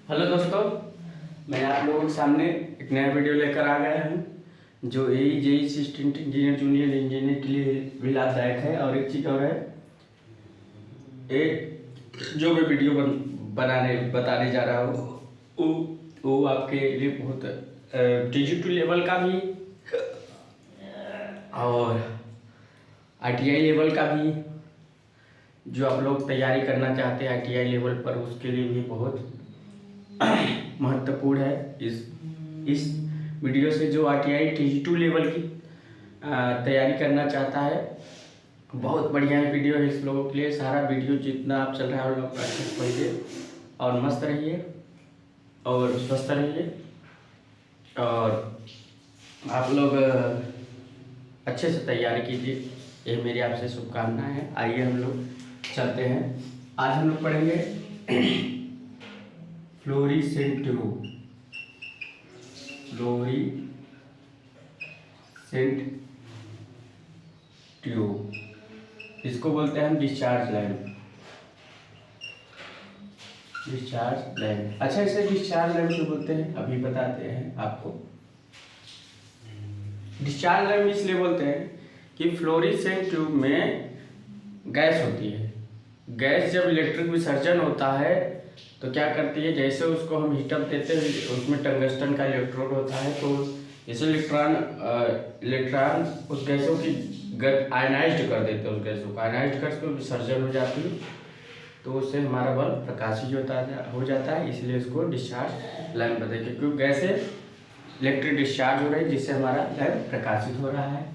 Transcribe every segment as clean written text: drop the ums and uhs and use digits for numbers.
Hello दोस्तों, मैं आप लोगों के सामने एक नया वीडियो लेकर आ गया हूँ जो JE assistant engineer junior engineer के लिए भी लाभदायक है। और एक चीज़ और है, एक जो मैं वीडियो बताने जा रहा हूँ वो वो आपके लिए बहुत डिजिटल लेवल का भी और आईटीआई लेवल का भी, जो आप लोग तैयारी करना चाहते हैं आईटीआई लेवल पर, उसके लिए भी बहुत महत्वपूर्ण है। इस वीडियो से जो आईटीआई टी2 लेवल की तैयारी करना चाहता है, बहुत बढ़िया वीडियो है इस लोगों के लिए। सारा वीडियो जितना आप चल रहा है लोग प्रैक्टिस करिए और मस्त रहिए और स्वस्थ रहिए और आप लोग अच्छे से तैयारी कीजिए, ये मेरी आपसे शुभकामनाएं हैं। आइए हम लोग चलते हैं। आज हम लोग पढ़ेंगे फ्लोरेसेंट ट्यूब। फ्लोरेसेंट ट्यूब, इसको बोलते हैं हम डिस्चार्ज लैंप। डिस्चार्ज लैंप, अच्छा इसे डिस्चार्ज लैंप क्यों बोलते हैं अभी बताते हैं आपको। डिस्चार्ज लैंप इसलिए बोलते हैं कि फ्लोरेसेंट ट्यूब में गैस होती है। गैस जब इलेक्ट्रिक विसर्जन होता है तो क्या करती है, जैसे उसको हम हीटअप देते हैं उसमें टंगस्टन का इलेक्ट्रोड होता है, तो जैसे इलेक्ट्रॉन उस गैसों की आयनाइज्ड कर देते हैं, उस गैसों को आयनाइज्ड करके विसर्जन हो जाती है, तो उससे हमारा बल्ब प्रकाशित हो जाता है। इसलिए उसको डिस्चार्ज लैंप बताते हैं, क्योंकि गैस से इलेक्ट्रिक डिस्चार्ज हो रही है जिससे हमारा लैंप प्रकाशित हो रहा है।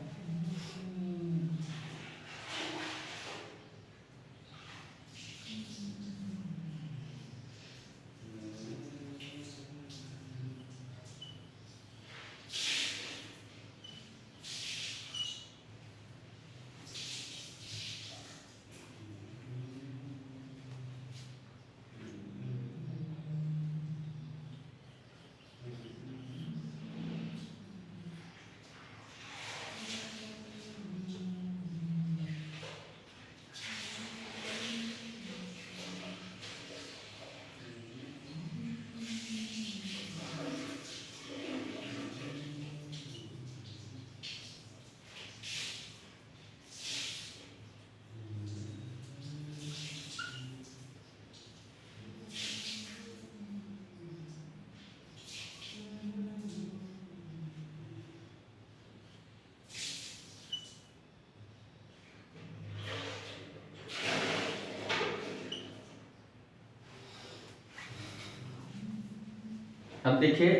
अब देखिए,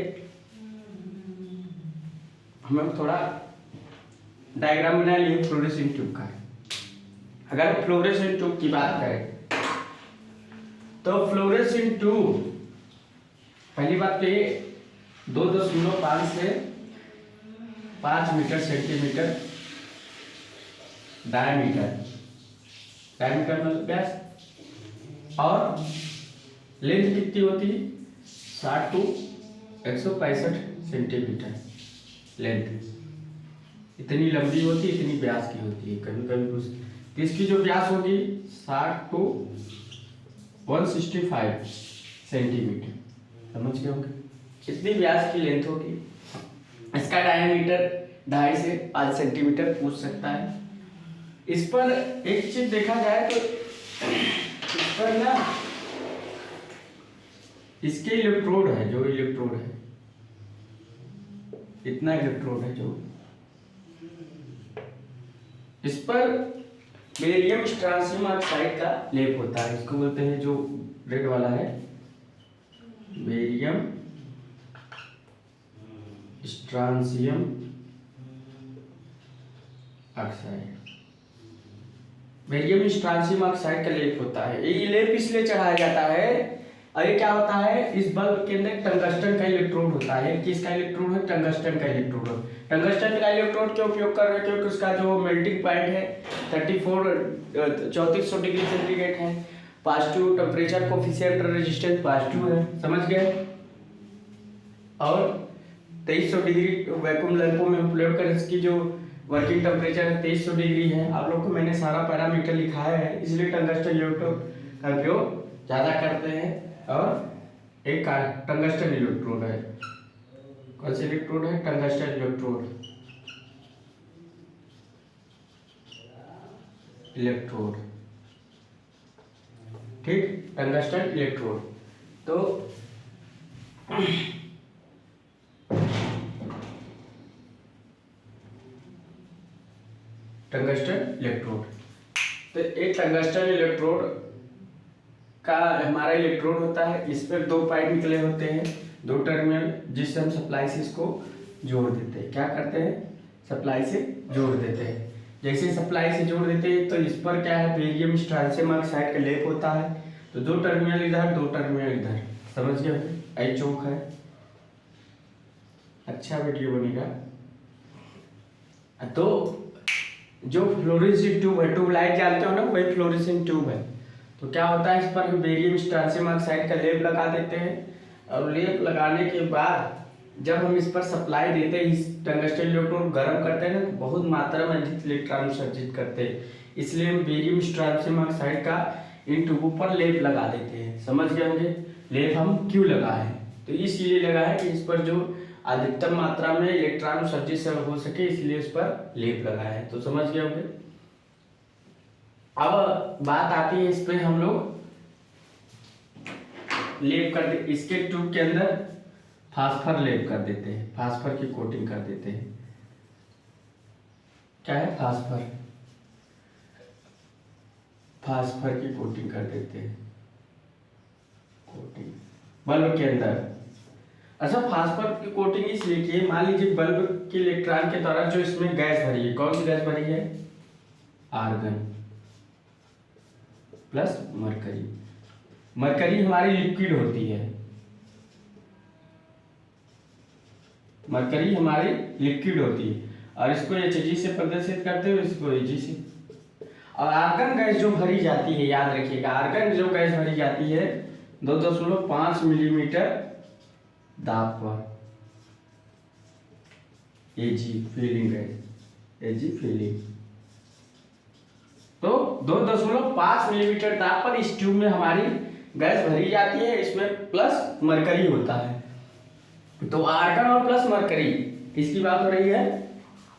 हमें थोड़ा डायग्राम बना लिए फ्लोरेसेंट ट्यूब का। अगर फ्लोरेसेंट ट्यूब की बात करें तो फ्लोरेसेंट ट्यूब, पहली बात तो ये 2.5 से 5 मीटर सेंटीमीटर डायमीटर मतलब व्यास, और लेंथ कितनी होती है 60 टू 165 सेंटीमीटर लेंथ। इतनी लंबी होती है, इतनी व्यास की होती है। कभी कभी कुछ तो इसकी जो व्यास होगी 60 टू 165 सेंटीमीटर, समझ गए होंगे। इतनी व्यास की लेंथ होगी। इसका डायमीटर 2.5 से 5 सेंटीमीटर पूछ सकता है। इस पर एक चीज देखा जाए तो इस पर ना इसके इलेक्ट्रोड है, जो इलेक्ट्रोड है, इतना इलेक्ट्रोड है जो इस पर बेरियम स्ट्रांसियम ऑक्साइड का लेप होता है। इसको बोलते हैं, जो रेड वाला है, barium strontium oxide. Barium strontium oxide का लेप होता है। ये लेप इसलिए चढ़ाया जाता है, और ये क्या होता है, इस बल्ब के अंदर टंगस्टन का इलेक्ट्रोड होता है। किसका इलेक्ट्रोड है? टंगस्टन का इलेक्ट्रोड। टंगस्टन का इलेक्ट्रोड क्यों उपयोग कर रहे हैं? क्योंकि उसका जो मेल्टिंग पॉइंट है 3400 डिग्री सेंटीग्रेड है। Positive temperature coefficient resistance positive है, समझ गए। और 2300 डिग्री वैक्यूम लैंपों में उपयोग कर इसकी जो वर्किंग टेम्परेचर 2300 डिग्री है। आप लोग को मैंने सारा पैरामीटर लिखाया है, इसलिए टंगस्टन इलेक्ट्रोड का उपयोग ज़्यादा करते हैं। और एक टंगस्टन इलेक्ट्रोड है। कौन सा इलेक्ट्रोड है? Tungsten electrode. ठीक, टंगस्टन इलेक्ट्रोड। तो टंगस्टन इलेक्ट्रोड, तो एक टंगस्टन इलेक्ट्रोड का हमारा इलेक्ट्रोड होता है, इस पर दो पाइप निकले होते हैं, दो टर्मिनल, जिससे हम सप्लाई से इसको जोड़ देते हैं। क्या करते हैं? सप्लाई से जोड़ देते हैं। जैसे सप्लाई से जोड़ देते हैं तो इस पर क्या है? बेरियम स्ट्रांसियम ऑक्साइड का लेप होता है। तो दो टर्मिनल इधर, दो टर्मिनल इधर, समझ गए? आई चौक है। अच्छा वीडियो बनेगा। तो जो फ्लोरेसेंट ट्यूब है, ट्यूबलाइट जानते हो ना, वही फ्लोरेसेंट ट्यूब है। तो क्या होता है, इस पर हम बेरियम स्ट्रांसियम ऑक्साइड का लेप लगा देते हैं, और लेप लगाने के बाद जब हम इस पर सप्लाई देते हैं, इस टंगस्टन इलेक्ट्रोड गर्म करते हैं ना, तो बहुत मात्रा में अधिक इलेक्ट्रॉन उत्सर्जित करते हैं। इसलिए हम बेरियम स्ट्रांसियम ऑक्साइड का इन ट्यूबों पर लेप लगा देते हैं। समझ गए होंगे लेप हम क्यों लगाए? तो इसलिए लगाए कि इस पर जो अधिकतम मात्रा में इलेक्ट्रॉन उत्सर्जित हो सके, इसलिए इस पर लेप लगाया है। तो समझ गए होंगे। अब बात आती है इस पे हम लोग लेप कर दे, इसके ट्यूब के अंदर फास्फर लेप कर देते हैं, फास्फर की कोटिंग कर देते हैं। क्या है? फास्फर, फास्फर की कोटिंग कर देते हैं, कोटिंग बल्ब के अंदर। अच्छा, फास्फर की कोटिंग इसलिए की, मान लीजिए बल्ब के इलेक्ट्रॉन के द्वारा जो इसमें गैस भरी है, कौन सी गैस भरी है? Argon plus mercury. मरकरी हमारी लिक्विड होती है, मरकरी हमारी लिक्विड होती है, और इसको Hg से प्रदर्शित करते हुए, इसको Ag से। और आर्गन गैस जो भरी जाती है, याद रखिएगा, आर्गन जो गैस भरी जाती है 2.5 मिलीमीटर दाब पर, Ag feeling gas, Ag feeling. तो 2.5 मिलीमीटर दाब पर इस ट्यूब में हमारी गैस भरी जाती है, इसमें प्लस मरकरी होता है। तो आर्गन और प्लस मरकरी, किसकी बात हो रही है?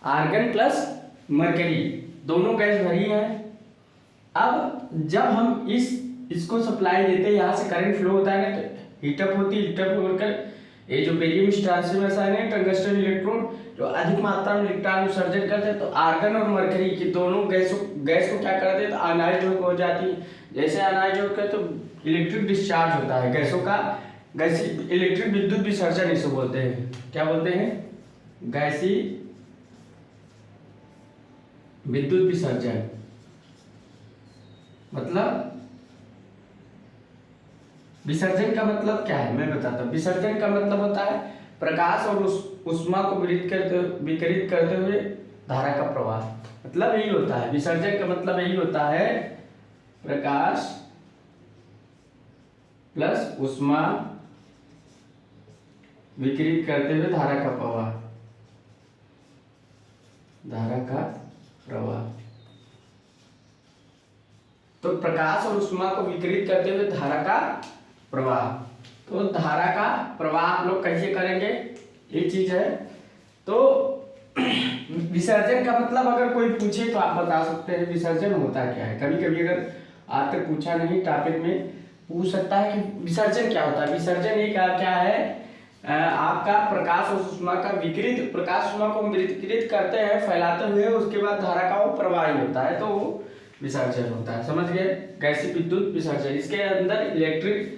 आर्गन प्लस मरकरी, दोनों गैस भरी है। अब जब हम इसको सप्लाई देते हैं, यहाँ से करंट फ्लो होता है ना, तो हीटअप होती है, हीटअप होकर ये जो बेरियम स्ट्रांसियम ऑक्साइड है, टंगस्टन इलेक्ट्रोड जो अधिक मात्रा में इलेक्ट्रॉन उत्सर्जन करते हैं, तो आर्गन और मरकरी की दोनों गैस को क्या करते हैं? तो आयनाइज्ड हो जाती है। जैसे आयनाइज्ड होकर तो इलेक्ट्रिक डिस्चार्ज होता है, गैसों का गैसी इलेक्ट्रिक विद्युत विसर्जन इसे बोलते हैं। क्या बोलते हैं? गैसी विद्युत विसर्जन। मतलब विसर्जन का मतलब क्या है, मैं बताता हूँ। विसर्जन का मतलब होता है प्रकाश और ऊष्मा को विकिरित करते हुए धारा का प्रवाह, मतलब यही होता है। विसर्जन का मतलब यही होता है, प्रकाश प्लस ऊष्मा विकिरित करते हुए धारा का प्रवाह, धारा का प्रवाह। तो प्रकाश और ऊष्मा को विकिरित करते हुए धारा का प्रवाह। तो धारा का प्रवाह आप लोग कैसे करेंगे, ये चीज है। तो विसर्जन का मतलब अगर कोई पूछे तो आप बता सकते हैं विसर्जन होता क्या है। कभी कभी अगर आज तक पूछा नहीं, टॉपिक में पूछ सकता है कि विसर्जन क्या होता है। विसर्जन ये क्या है, आपका प्रकाश और ऊष्मा का विकिरित, प्रकाश ऊष्मा को विकिरित करते हैं फैलाते हुए, उसके बाद धारा का वो प्रवाह होता है, तो वो विसर्जन होता है। समझ गए? गैसीय विद्युत विसर्जन, इसके अंदर इलेक्ट्रिक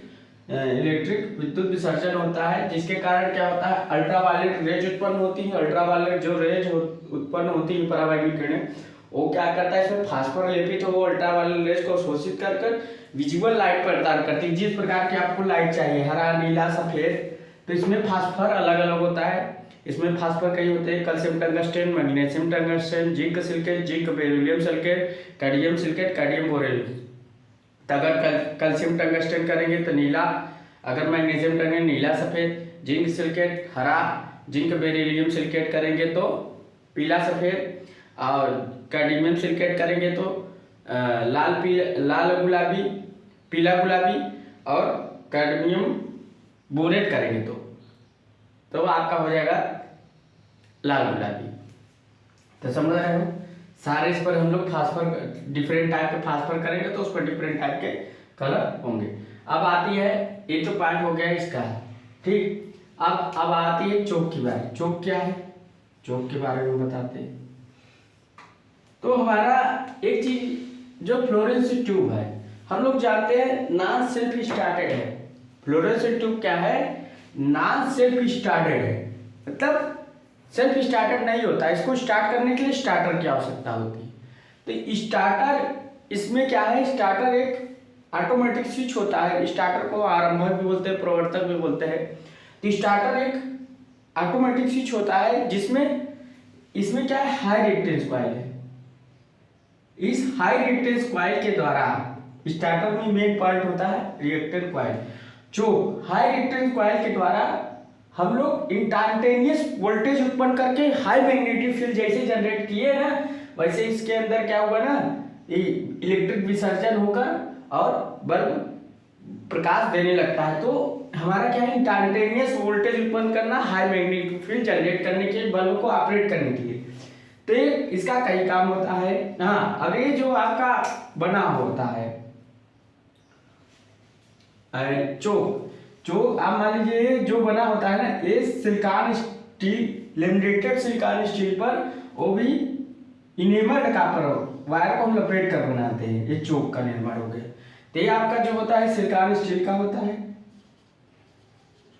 विद्युत विसर्जन होता है, जिसके कारण क्या होता है, अल्ट्रावायलेट रेज उत्पन्न होती है। अल्ट्रावायलेट जो रेज उत्पन्न होती है, पराबैंगनी किरणें, वो क्या करता है, इसमें फास्फोर लेपित हो, वो अल्ट्रावायलेट रेज को शोषित कर विजुअल लाइट प्रदान करती है। जिस प्रकार की आपको लाइट चाहिए, हरा, नीला, सफेद, तो इसमें फास्फोर अलग अलग होता है। इसमें फास्फोर कई होते हैं, calcium tungsten, magnesium tungsten, zinc silicate, zinc beryllium silicate, cadmium silicate, cadmium borelium. तो अगर कैल्शियम टंगस्टन करेंगे तो नीला, अगर मैग्नीशियम करेंगे नीला सफेद, जिंक सिलिकेट हरा, जिंक बेरिलियम सिलिकेट करेंगे तो पीला सफेद, और कैडमियम सिलिकेट करेंगे तो लाल गुलाबी, पीला गुलाबी, और कैडमियम बोरेट करेंगे तो आपका हो जाएगा लाल गुलाबी। तो समझ रहे हो, सारे इस पर हम लोग फास्फर डिफरेंट टाइप के फास्फर करेंगे तो उस पर डिफरेंट टाइप के कलर होंगे। अब आती है, ये तो पॉइंट हो गया इसका, ठीक। अब आती है चोक की बारी। चोक क्या है, चोक के बारे में बताते हैं। तो हमारा एक चीज जो फ्लोरेसेंट ट्यूब है, हम लोग जानते हैं नॉन सेल्फ स्टार्टेड है। फ्लोरेसेंट ट्यूब क्या है, नॉन सेल्फ स्टार्टेड है, मतलब सेल्फ स्टार्टर नहीं होता, इसको स्टार्ट करने के लिए स्टार्टर की आवश्यकता होती है। तो स्टार्टर इसमें क्या है, स्टार्टर एक ऑटोमेटिक स्विच होता है। स्टार्टर को आरंभक भी बोलते हैं, प्रवर्तक भी बोलते हैं। तो स्टार्टर एक ऑटोमेटिक स्विच होता है जिसमें इसमें क्या है, हाई रिएक्टेंस कॉइल है। इस हाई रिएक्टेंस कॉइल के द्वारा स्टार्टर में मेन पॉइंट होता है रिएक्टेंस कॉइल। जो हाई रिएक्टेंस कॉइल के द्वारा हम लोग इंस्टैन्टेनियस वोल्टेज उत्पन्न करके हाई मैग्नेटिक फील्ड जैसे जनरेट किए ना, वैसे इसके अंदर क्या होगा ना, इलेक्ट्रिक विसर्जन होकर और बल्ब प्रकाश देने लगता है। तो हमारा क्या है, इंस्टैन्टेनियस वोल्टेज उत्पन्न करना, हाई मैग्नेटिक फील्ड जनरेट करने के लिए, बल्ब को ऑपरेट करने के लिए। तो इसका कई काम होता है। हाँ, अब ये जो आपका बना होता है चोक आप मान लीजिए जो बना होता है ना, ये silicon steel, laminated silicon steel पर वो भी इनेमल्ड कॉपर वायर को हम लपेट कर बनाते हैं, ये चोक का निर्माण हो गया। तो ये आपका जो होता है सिलिकॉन स्टील का होता है,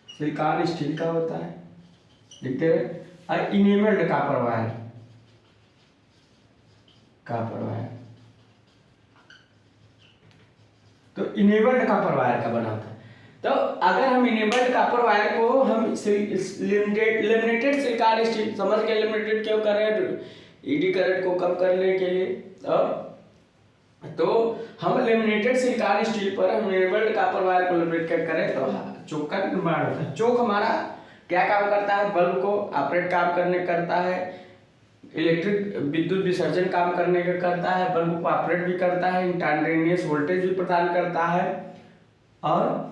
सिलिकॉन स्टील का होता है, देखते हैं। और इनेमल्ड कॉपर वायर, कॉपर वायर, तो इनेबल्ड कॉपर वायर का बना होता है। तो अगर हम इनेबल्ड कॉपर वायर को हम लेमिनेटेड सिलिकॉन स्टील, समझ के लेमिनेटेड क्यों कर रहे हैं, ईडी करंट को कम करने के लिए। तो हम लेमिनेटेड सिलिकॉन स्टील पर हम इनेबल्ड कॉपर वायर को लेमिनेट करें तो चोक का निर्माण होता है। चोक हमारा क्या काम करता है, बल्ब को ऑपरेट काम करने करता है, इलेक्ट्रिक विद्युत विसर्जन काम करने का करता है, बल्ब को ऑपरेट भी करता है, इंस्टैन्टेनियस वोल्टेज भी प्रदान करता है, और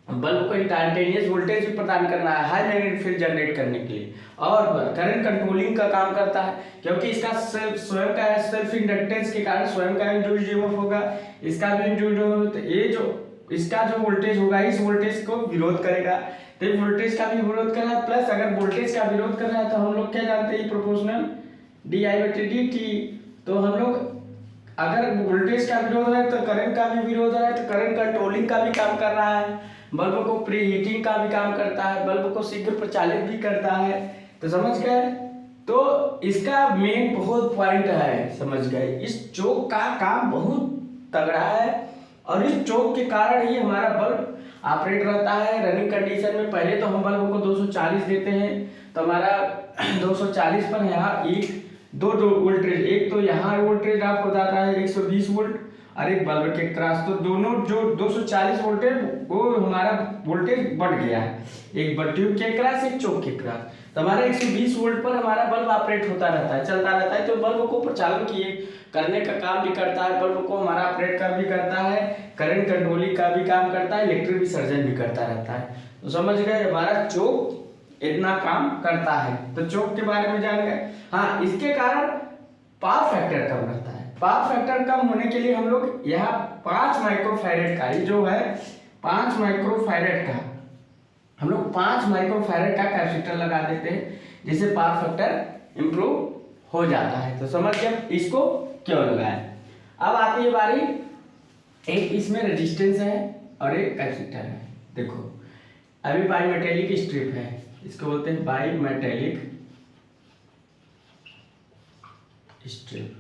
बल्ब को इंस्टैन्टेनियस वोल्टेज भी प्रदान करना है हाई मैग्नेटिक फील्ड जनरेट करने के लिए, और करंट कंट्रोलिंग का काम करता है, क्योंकि इसका स्वयं का सेल्फ इंडक्टेंस के कारण स्वयं का इंड्यूस्ड ईएमएफ होगा, इसका भी इंड्यूस्ड होगा। तो ये जो इसका जो वोल्टेज होगा, इस वोल्टेज को विरोध करेगा। तो वोल्टेज का भी विरोध कर रहा है, प्लस अगर वोल्टेज का विरोध कर रहा है तो हम लोग क्या जानते हैं, प्रोपोर्शनल di/dt। तो हम लोग अगर वोल्टेज का विरोध है तो करंट का भी विरोध है, तो करंट कंट्रोलिंग का भी काम कर रहा है, बल्ब को प्री हीटिंग का भी काम करता है, बल्ब को शीघ्र प्रचालित भी करता है। तो समझ गए, तो इसका मेन बहुत पॉइंट है, समझ गए। इस चोक का काम बहुत तगड़ा है, और इस चोक के कारण ही हमारा बल्ब ऑपरेट रहता है रनिंग कंडीशन में। पहले तो हम बल्ब को 240 देते हैं, तो हमारा 240 पर यहाँ दो वोल्टेज, एक तो यहाँ वोल्टेज ड्रॉप हो जाता है 120 वोल्ट, और एक बल्ब के क्रॉस, तो दोनों जो 240 वोल्टेज वो हमारा वोल्टेज बढ़ गया है, एक ट्यूब के क्रॉस, एक चोक के क्रॉस। तो हमारा 120 वोल्ट पर हमारा बल्ब ऑपरेट होता रहता है, चलता रहता है। तो बल्ब को प्रचालन किए करने का काम भी करता है, बल्ब को हमारा ऑपरेट का भी करता है, करंट कंट्रोलिंग का भी काम करता है, इलेक्ट्रिक विसर्जन भी करता रहता है। तो समझ गए, हमारा चोक इतना काम करता है। तो चोक के बारे में जान गए। हाँ, इसके कारण पावर फैक्टर कम रहता है। पावर फैक्टर कम होने के लिए हम लोग यहाँ 5 माइक्रोफैरेड का, ये जो है 5 माइक्रोफैरेड का, हम लोग 5 माइक्रोफैरेड का कैपेसिटर लगा देते हैं, जिससे पावर फैक्टर इंप्रूव हो जाता है। तो समझ गए इसको क्यों लगाया। अब आती है बारी, एक इसमें रेजिस्टेंस है और एक कैपेसिटर है। देखो अभी बाई मेटेलिक स्ट्रिप है, इसको बोलते हैं by metallic strip.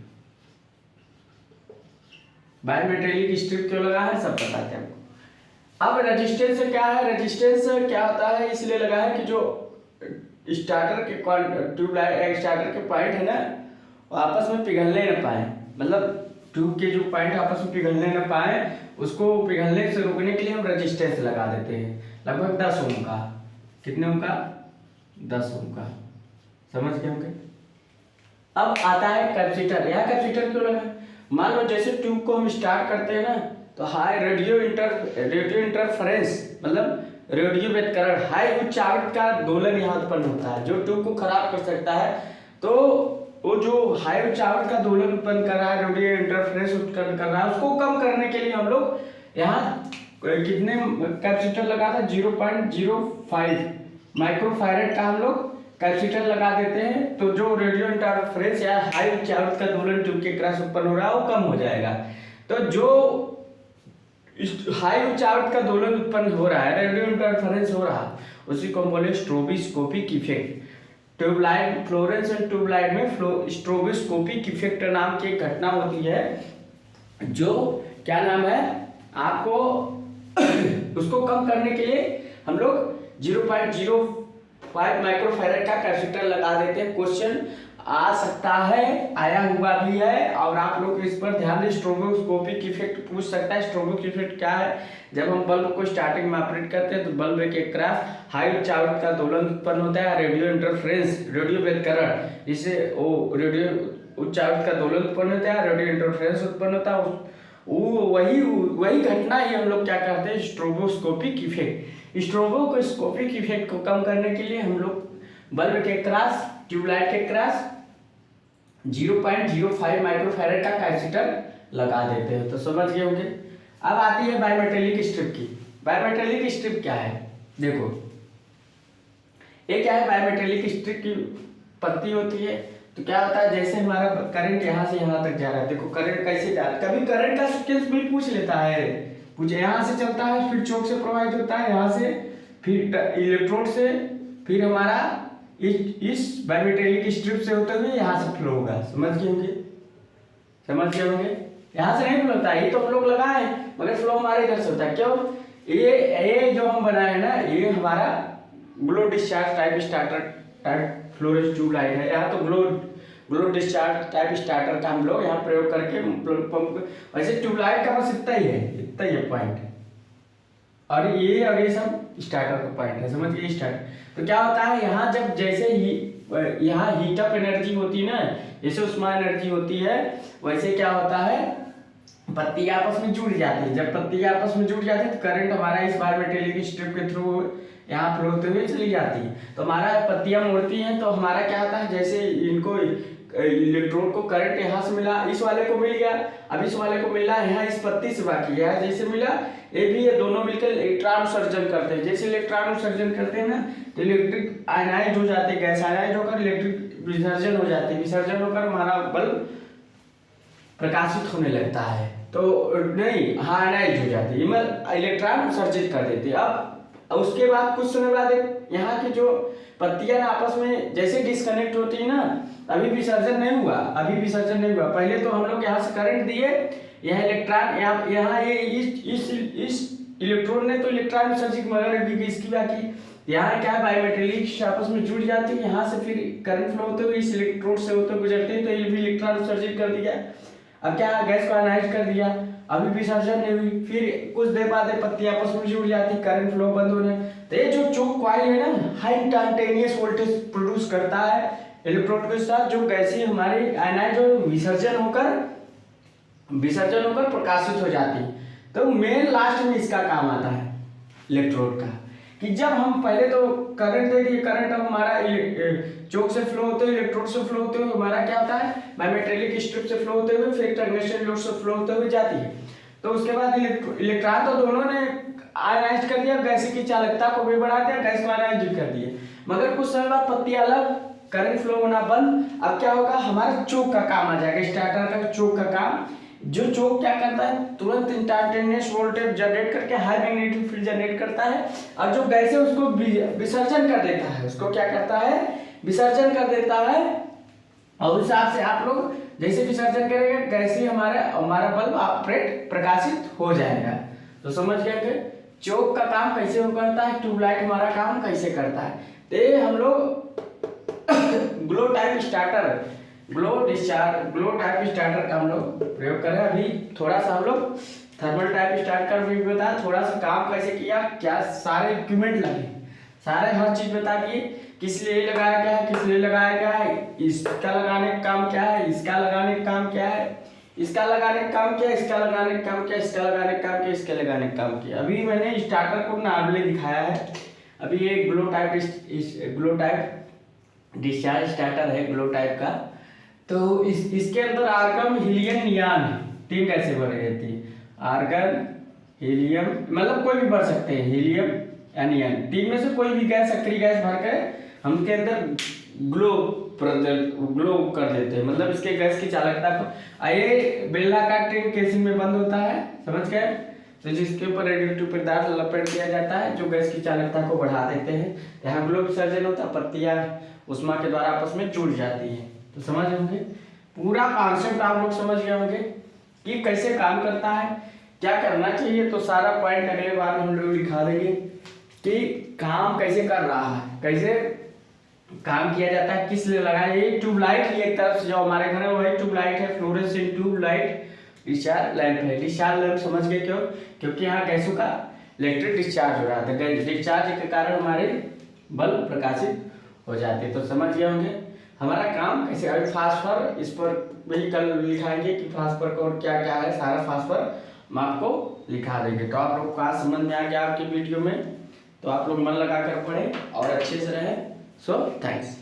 By metallic strip क्यों लगा है, सब बताते हैं आपको। अब रेजिस्टेंस से क्या है, रेजिस्टेंस क्या होता है, इसलिए लगा है कि जो स्टार्टर के ट्यूबलाइट स्टार्टर के पॉइंट है ना, वो आपस में पिघलने न पाए, मतलब ट्यूब के जो पॉइंट आपस में पिघलने न पाए, उसको पिघलने से रोकने के लिए हम रेजिस्टेंस लगा देते हैं, लगभग 10 ओम का। कितने ओम का, 10 ओम का, समझ गए होंगे। अब आता है कैपेसिटर। यह कैपेसिटर क्यों लगा, मान लो जैसे ट्यूब को हम स्टार्ट करते हैं ना, तो हाई रेडियो इंटरफेरेंस, मतलब रेडियो व्यतिकरण, हाई उच्च आवृत्ति का दोलन यहाँ उत्पन्न होता है जो ट्यूब को खराब कर सकता है। तो वो जो हाई उच्च आवृत्ति का दोलन उत्पन्न कर रहा है, रेडियो इंटरफेरेंस उत्पन्न कर रहा है, उसको कम करने के लिए हम लोग यहाँ कितने कैपेसिटर लगा था, 0.05 माइक्रोफैरेड का हम लोग कैपेसिटर लगा देते हैं। तो जो रेडियो इंटरफेरेंस या हाई उच्च आवृत्ति का दोलन ट्यूब के क्रॉस उत्पन्न हो रहा है वो कम हो जाएगा। तो जो हाई उच्च आवृत्ति का दोलन उत्पन्न हो रहा है, रेडियो इंटरफेरेंस हो रहा है, उसी को हम बोले stroboscopic effect. Tubelight, fluorescent tubelight में स्ट्रोबोस्कोपिक इफेक्ट नाम की एक घटना होती है, जो क्या नाम है आपको उसको कम करने के लिए हम लोग 0.05 माइक्रोफैरेड का कैपेसिटर लगा देते हैं। क्वेश्चन आ सकता है, आया हुआ भी है, और आप लोग इस पर ध्यान दें। स्ट्रोबोस्कोपिक इफेक्ट पूछ सकता है। स्ट्रोबोस्कोपिक इफेक्ट क्या है? जब हम बल्ब को स्टार्टिंग में ऑपरेट करते हैं तो बल्ब के क्रॉस हाई उच्च आवृत्ति का दोलन उत्पन्न होता है, रेडियो इंटरफेरेंस, रेडियो व्यतिकरण, जिससे वो रेडियो उच्च आवृत्ति का दोलन उत्पन्न होता है, रेडियो इंटरफेरेंस उत्पन्न होता है। वही घटना ही हम लोग क्या कहते हैं, स्ट्रोबोस्कोपिक इफेक्ट। स्ट्रोबोस्कोपिक इफेक्ट को कम करने के लिए हम लोग बल्ब के क्रॉस, ट्यूबलाइट के क्रॉस 0.05 माइक्रोफैरेड का कैपेसिटर लगा देते हैं। तो समझ गए होंगे। अब आती है बायमेटेलिक स्ट्रिप की। बायमेटेलिक स्ट्रिप क्या है? देखो ये क्या है, बायमेटेलिक स्ट्रिप की पत्ती होती है। तो क्या होता है, जैसे हमारा करंट यहाँ से यहाँ तक जा रहा है, देखो करंट कैसे जा रहा है, कभी करंट का सीक्वेंस भी पूछ लेता है, पूछे यहाँ से चलता है, फिर चौक से प्रवाहित होता है, यहाँ से फिर इलेक्ट्रोड से, फिर हमारा इस बायमेटेलिक स्ट्रिप से होते हुए यहाँ से फ्लो होगा। समझ गए होंगे, समझ गए होंगे। यहाँ से नहीं फ्लो होता है, ये तो हम लोग लगाए, मगर फ्लो हमारे इधर से होता है। क्यों? ये जो हम बनाए ना, ये हमारा glow discharge type starter type fluorescent tubelight है। यहाँ तो ग्लो डिस्चार्ज टाइप स्टार्टर का हम लोग यहाँ प्रयोग करके पंप, वैसे ट्यूबलाइट का बस इतना ही है पॉइंट, और ये सब स्टार्टर का पॉइंट है। समझ गए स्टार्टर। तो क्या होता है, यहाँ जब जैसे ही यहाँ हीट अप एनर्जी होती है ना, जैसे उष्मा एनर्जी होती है, वैसे क्या होता है, पत्ती आपस में जुड़ जाती है। जब पत्ती आपस में जुड़ जाती है तो करंट हमारा इस बायमेटेलिक स्ट्रिप के थ्रू यहाँ फ्लो होते हुए चली जाती है। तो हमारा पत्तियां मुड़ती हैं, तो हमारा क्या होता है, जैसे इनको इलेक्ट्रोड को करंट यहाँ से मिला, इस वाले को मिल गया, अब इस वाले को मिला यहाँ इस पत्ती से, बाकी है जैसे मिला, ये भी ये दोनों मिलकर इलेक्ट्रॉन उत्सर्जन करते हैं। जैसे इलेक्ट्रॉन उत्सर्जन करते हैं ना, तो इलेक्ट्रिक आयनाइज हो जाते हैं, गैस आयनाइज होकर इलेक्ट्रिक विसर्जन हो जाती है, विसर्जन होकर हमारा बल्ब प्रकाशित होने लगता है। तो नहीं, हाँ आयनाइज हो जाती है, इलेक्ट्रॉन उत्सर्जित कर देती है। अब उसके बाद कुछ समय बाद यहाँ की जो पत्तियां आपस में जैसे डिस्कनेक्ट होती है ना, अभी विसर्जन नहीं हुआ, पहले तो हम लोग यहाँ से करंट दिए, यह इलेक्ट्रॉन यहाँ ये इस इलेक्ट्रॉन ने तो इलेक्ट्रॉन विसर्जित, मगर इसकी बाकी यहाँ क्या है, बायमेटेलिक आपस में जुड़ जाती है, यहाँ से फिर करंट फ्लो होते हुए इस इलेक्ट्रोड से होते गुजरते हैं, तो ये भी इलेक्ट्रॉन विसर्जित कर दिया। अब क्या, गैस को आयनाइज कर दिया, अभी विसर्जन नहीं हुई, फिर कुछ देर बाद पत्ती आपस में जुड़ जाती, करंट फ्लो बंद होने। तो ये जो चोक कॉइल है ना, हाई इंस्टैन्टेनियस वोल्टेज प्रोड्यूस करता है इलेक्ट्रोड के साथ, जो गैसीय हमारी आयनाइज विसर्जन होकर प्रकाशित हो जाती है। तो मेन लास्ट में इसका काम आता है इलेक्ट्रोड का, कि जब हम पहले तो करंट दे दिए, करंट अब हमारा चोक से फ्लो होते हुए, इलेक्ट्रोड से फ्लो होते हुए हमारा क्या होता है, बायमेटेलिक स्ट्रिप से फ्लो होते हुए, फिर टंगस्टन लोड से फ्लो होते हुए जाती है। तो उसके बाद इलेक्ट्रॉन तो दोनों ने आयनाइज कर दिया, गैस की चालकता को भी बढ़ा दिया, गैस को आयनाइज कर दिए, मगर कुछ समय बाद पत्ती अलग, करंट फ्लो होना बंद। अब क्या होगा, हमारा चोक का काम आ जाएगा, स्टार्टर का चोक का काम। जो चोक क्या करता है, तुरंत इंस्टैन्टेनियस वोल्टेज जनरेट करके हाई मैग्नेटिक फील्ड जनरेट करता है, और जो गैस है उसको विसर्जन कर देता है, उसको क्या करता है, विसर्जन कर देता है। और उस हिसाब से आप लोग जैसे विसर्जन करेंगे, गैस हमारा बल्ब ऑपरेट प्रकाशित हो जाएगा। तो समझ गए कि चोक का काम कैसे करता है, ट्यूबलाइट हमारा काम कैसे करता है। तो हम लोग ग्लो टाइप स्टार्टर का हम लोग प्रयोग करें। अभी थोड़ा सा हम लोग थर्मल टाइप स्टार्टर भी बताया, थोड़ा सा काम कैसे किया, क्या सारे इक्विपमेंट लगे, सारे हर चीज बता दिए, किस लिए लगाया गया है, किस लिए लगाया गया है, इसका लगाने का काम क्या है, इसका लगाने का काम क्या है, इसका लगाने का काम किया, इसका लगाने का काम किया, इसका लगाने का काम किया, इसका लगाने का काम किया। अभी मैंने स्टार्टर को नॉर्मली दिखाया है। अभी ये ग्लो टाइप डिस्चार्ज स्टार्टर है ग्लो टाइप का। तो इसके अंदर आर्गन हीलियम नियान 3 गैसें भरी रहती है। आर्गन हीलियम मतलब कोई भी भर सकते हैं, हीलियम या नियान, 3 में से कोई भी गैस सक्रिय गैस भर कर हम इसके अंदर ग्लो कर देते हैं। मतलब इसके गैस की चालकता को, ये बेलनाकार ट्रेन केसिंग में बंद होता है, समझ गए। तो जिसके ऊपर रेडियोएक्टिव पदार्थ लपेट दिया जाता है जो गैस की चालकता को बढ़ा देते हैं। यहाँ ग्लो विसर्जन होता है, पत्तियां उष्मा के द्वारा आपस में जुड़ जाती है। तो समझ होंगे पूरा कॉन्सेप्ट आप लोग समझ गए होंगे कि कैसे काम करता है, क्या करना चाहिए। तो सारा पॉइंट अगले बार में हम लोग दिखा देंगे कि काम कैसे कर रहा है, कैसे काम किया जाता है, किस लिए लगाया। ये ट्यूबलाइट एक तरफ से जो हमारे घर में वही ट्यूबलाइट है, फ्लोरेसेंट ट्यूबलाइट डिस्चार्ज लैंप है। डिस्चार्ज लैंप समझ गए क्यों? क्योंकि यहाँ गैसों का इलेक्ट्रिक डिस्चार्ज हो रहा था, डिस्चार्ज के कारण हमारे बल्ब प्रकाशित हो जाते। तो समझ गए होंगे हमारा काम कैसे। अभी फास्फर इस पर वही कल लिखाएंगे कि फास्फर का और क्या क्या है, सारा फास्फर हम आपको लिखा देंगे। तो आप लोग का समझ में आ गया आपकी वीडियो में, तो आप लोग मन लगा कर पढ़ें और अच्छे से रहें। So thanks.